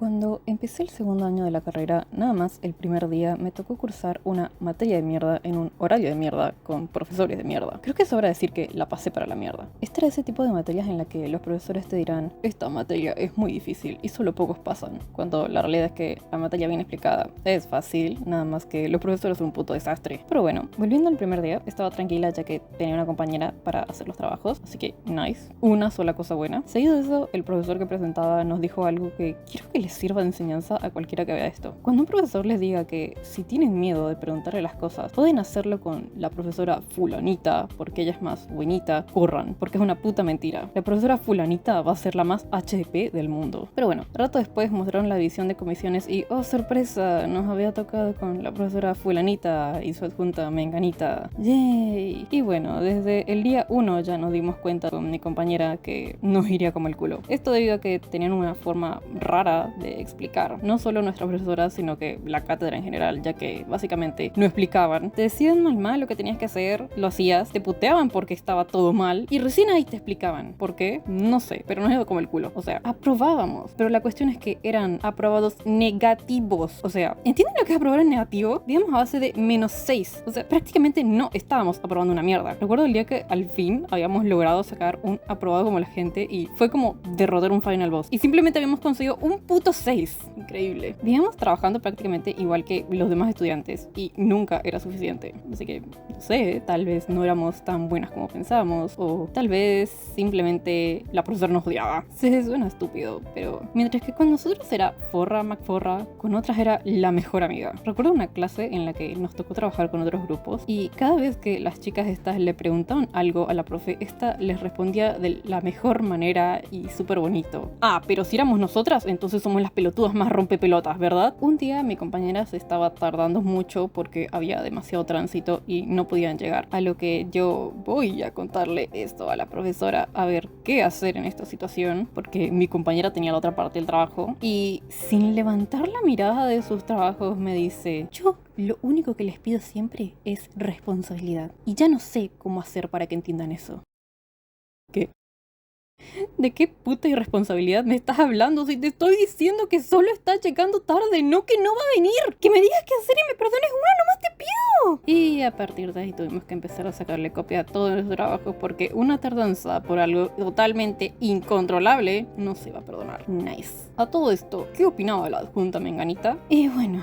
Cuando empecé el segundo año de la carrera, nada más el primer día me tocó cursar una materia de mierda en un horario de mierda con profesores de mierda. Creo que sobra decir que la pasé para la mierda. Esta era ese tipo de materias en la que los profesores te dirán: esta materia es muy difícil y solo pocos pasan, cuando la realidad es que la materia bien explicada es fácil, nada más que los profesores son un puto desastre. Pero bueno, volviendo al primer día, estaba tranquila ya que tenía una compañera para hacer los trabajos, así que nice, una sola cosa buena. Seguido de eso, el profesor que presentaba nos dijo algo que quiero que les sirva de enseñanza a cualquiera que vea esto. Cuando un profesor les diga que si tienen miedo de preguntarle las cosas, pueden hacerlo con la profesora fulanita, porque ella es más buenita, corran, porque es una puta mentira. La profesora fulanita va a ser la más HDP del mundo. Pero bueno, rato después mostraron la división de comisiones y, oh sorpresa, nos había tocado con la profesora fulanita y su adjunta menganita. ¡Yay! Y bueno, desde el día 1 ya nos dimos cuenta con mi compañera que nos iría como el culo. Esto debido a que tenían una forma rara de explicar, no solo nuestra profesora, sino que la cátedra en general, ya que básicamente no explicaban. Te decían mal lo que tenías que hacer, lo hacías, te puteaban porque estaba todo mal y recién ahí te explicaban. ¿Por qué? No sé, pero nos iba como el culo. O sea, aprobábamos, pero la cuestión es que eran aprobados negativos. O sea, ¿entienden lo que es aprobar en negativo? Digamos a base de -6. O sea, prácticamente no estábamos aprobando una mierda. Recuerdo el día que al fin habíamos logrado sacar un aprobado como la gente y fue como derrotar un final boss. Y simplemente habíamos conseguido un puto 6. Increíble. Digamos trabajando prácticamente igual que los demás estudiantes y nunca era suficiente. Así que, no sé, tal vez no éramos tan buenas como pensábamos o tal vez simplemente la profesora nos odiaba. Se suena estúpido, pero mientras que con nosotros era forra McForra, con otras era la mejor amiga. Recuerdo una clase en la que nos tocó trabajar con otros grupos y cada vez que las chicas estas le preguntaban algo a la profe, esta les respondía de la mejor manera y súper bonito. Ah, pero si éramos nosotras, entonces somos las pelotudas más rompepelotas, ¿verdad? Un día mi compañera se estaba tardando mucho porque había demasiado tránsito y no podían llegar. A lo que yo voy a contarle esto a la profesora a ver qué hacer en esta situación, porque mi compañera tenía la otra parte del trabajo y sin levantar la mirada de sus trabajos me dice: yo lo único que les pido siempre es responsabilidad y ya no sé cómo hacer para que entiendan eso. ¿Qué? ¿De qué puta irresponsabilidad me estás hablando? Si te estoy diciendo que solo estás llegando tarde, no que no va a venir. Que me digas qué hacer y me perdones una, nomás te pido. Y a partir de ahí tuvimos que empezar a sacarle copia a todos los trabajos porque una tardanza por algo totalmente incontrolable no se va a perdonar. Nice. A todo esto, ¿qué opinaba la adjunta menganita? Y bueno,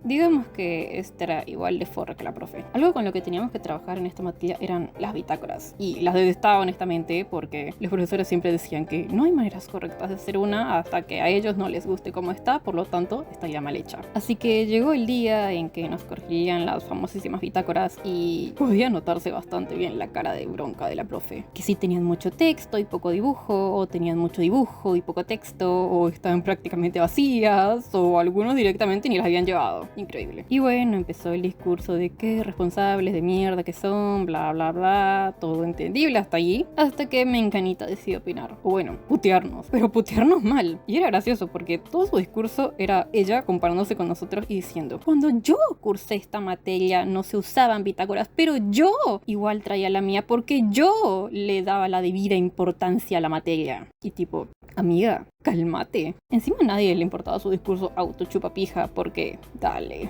digamos que esta era igual de forra que la profe. Algo con lo que teníamos que trabajar en esta materia eran las bitácoras. Y las detestaba honestamente porque los profesores siempre decían que no hay maneras correctas de hacer una hasta que a ellos no les guste cómo está, por lo tanto estaría mal hecha. Así que llegó el día en que nos corrigirían las famosísimas bitácoras y podía notarse bastante bien la cara de bronca de la profe. Que si tenían mucho texto y poco dibujo, o tenían mucho dibujo y poco texto, o estaban prácticamente vacías, o algunos directamente ni las habían llevado. Increíble. Y bueno, empezó el discurso de qué responsables de mierda que son, bla bla bla, todo entendible hasta allí, hasta que Menganita decidió opinar, o bueno, putearnos, pero putearnos mal. Y era gracioso porque todo su discurso era ella comparándose con nosotros y diciendo: cuando yo cursé esta materia no se usaban bitácoras, pero yo igual traía la mía porque yo le daba la debida importancia a la materia. Y tipo, amiga, cálmate. Encima a nadie le importaba su discurso autochupapija porque, dale,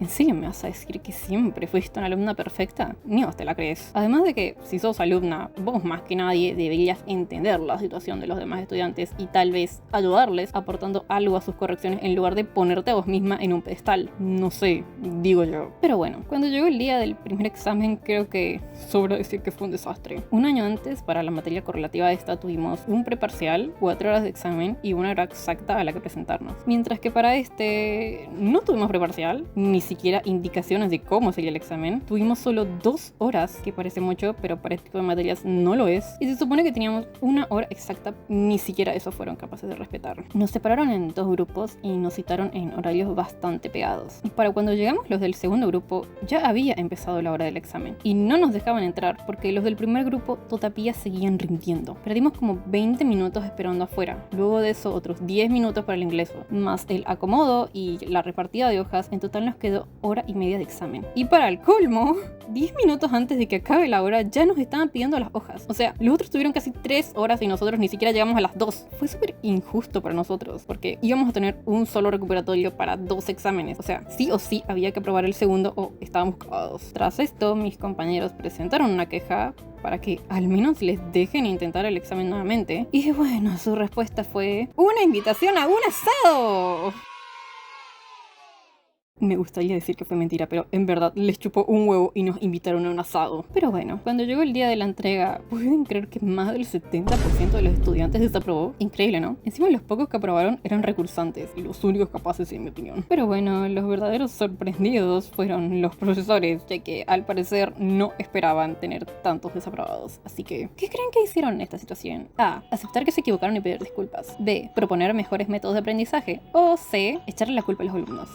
¿en serio me vas a decir que siempre fuiste una alumna perfecta? Ni vos te la crees. Además de que, si sos alumna, vos más que nadie deberías entender la situación de los demás estudiantes y tal vez ayudarles aportando algo a sus correcciones en lugar de ponerte a vos misma en un pedestal. No sé, digo yo. Pero bueno, cuando llegó el día del primer examen, creo que sobra decir que fue un desastre. Un año antes, para la materia correlativa a esta, tuvimos un preparcial, 4 horas de examen y una hora exacta a la que presentarnos. Mientras que para este no tuvimos preparcial, ni siquiera indicaciones de cómo sería el examen. Tuvimos solo 2 horas, que parece mucho, pero para este tipo de materias no lo es. Y se supone que teníamos una hora exacta, ni siquiera eso fueron capaces de respetar. Nos separaron en 2 grupos y nos citaron en horarios bastante pegados. Y para cuando llegamos los del segundo grupo, ya había empezado la hora del examen. Y no nos dejaban entrar porque los del primer grupo todavía seguían rindiendo. Perdimos como 20 minutos esperando afuera. Luego de eso, otros 10 minutos para el ingreso, más el acomodo y la repartida de hojas. En total nos quedó quedó hora y media de examen. Y para el colmo, 10 minutos antes de que acabe la hora ya nos estaban pidiendo las hojas. O sea, los otros tuvieron casi 3 horas y nosotros ni siquiera llegamos a las 2. Fue súper injusto para nosotros porque íbamos a tener un solo recuperatorio para 2 exámenes. O sea, sí o sí había que aprobar el segundo o estábamos cagados. Tras esto, mis compañeros presentaron una queja para que al menos les dejen intentar el examen nuevamente. Y bueno, su respuesta fue una invitación a un asado. Me gustaría decir que fue mentira, pero en verdad les chupó un huevo y nos invitaron a un asado. Pero bueno, cuando llegó el día de la entrega, ¿pueden creer que más del 70% de los estudiantes desaprobó? Increíble, ¿no? Encima los pocos que aprobaron eran recursantes, y los únicos capaces en mi opinión. Pero bueno, los verdaderos sorprendidos fueron los profesores, ya que al parecer no esperaban tener tantos desaprobados. Así que, ¿qué creen que hicieron en esta situación? A. Aceptar que se equivocaron y pedir disculpas. B. Proponer mejores métodos de aprendizaje. O C. Echarle la culpa a los alumnos.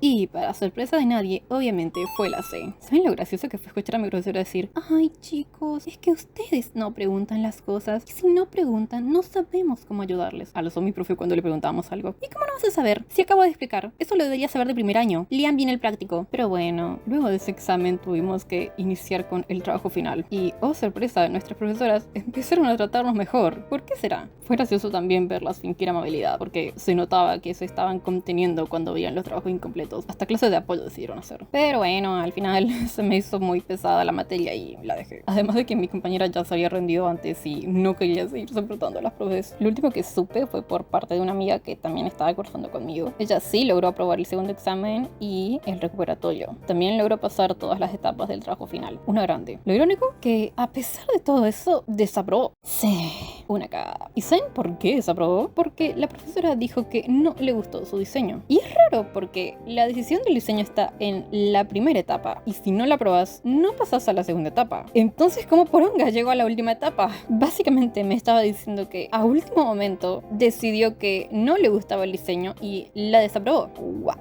Y, para sorpresa de nadie, obviamente fue la C. ¿Saben lo gracioso que fue escuchar a mi profesora decir: ay chicos, es que ustedes no preguntan las cosas, y si no preguntan, no sabemos cómo ayudarles? Alzó mi profe cuando le preguntábamos algo. ¿Y cómo no vas a saber? Si acabo de explicar, eso lo deberías saber de primer año. Lean bien el práctico. Pero bueno, luego de ese examen tuvimos que iniciar con el trabajo final. Y, oh sorpresa, nuestras profesoras empezaron a tratarnos mejor. ¿Por qué será? Fue gracioso también verlas fingir amabilidad, porque se notaba que se estaban conteniendo cuando veían los trabajos incompletos. Hasta clases de apoyo decidieron hacer. Pero bueno, al final se me hizo muy pesada la materia y la dejé. Además de que mi compañera ya se había rendido antes y no quería seguir soportando a las profes. Lo último que supe fue por parte de una amiga que también estaba cursando conmigo. Ella sí logró aprobar el segundo examen y el recuperatorio. También logró pasar todas las etapas del trabajo final. Una grande. Lo irónico que a pesar de todo eso, desaprobó. Sí, una cagada. ¿Y saben por qué desaprobó? Porque la profesora dijo que no le gustó su diseño. Y es raro porque la decisión del diseño está en la primera etapa y si no la aprobas, no pasas a la segunda etapa. Entonces, ¿cómo poronga llegó a la última etapa? Básicamente me estaba diciendo que a último momento decidió que no le gustaba el diseño y la desaprobó. ¡Wow!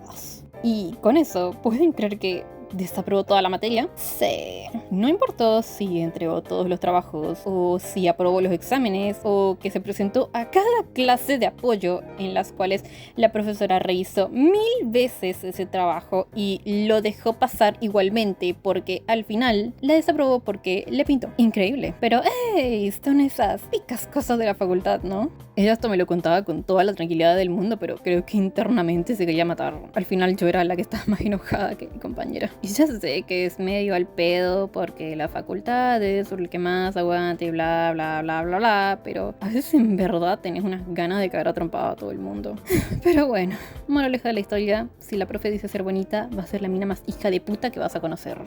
Y con eso, ¿pueden creer que desaprobó toda la materia? Sí. No importó si entregó todos los trabajos, o si aprobó los exámenes, o que se presentó a cada clase de apoyo en las cuales la profesora revisó 1000 veces ese trabajo y lo dejó pasar igualmente porque al final la desaprobó porque le pintó. Increíble. Pero, ¡hey! Son esas picas cosas de la facultad, ¿no? Ella esto me lo contaba con toda la tranquilidad del mundo, pero creo que internamente se quería matar. Al final yo era la que estaba más enojada que mi compañera. Y ya sé que es medio al pedo porque la facultad es el que más aguante y bla bla bla bla bla, pero a veces en verdad tenés unas ganas de cagar a trompada a todo el mundo. Pero bueno, moraleja de la historia, si la profe dice ser bonita, va a ser la mina más hija de puta que vas a conocer.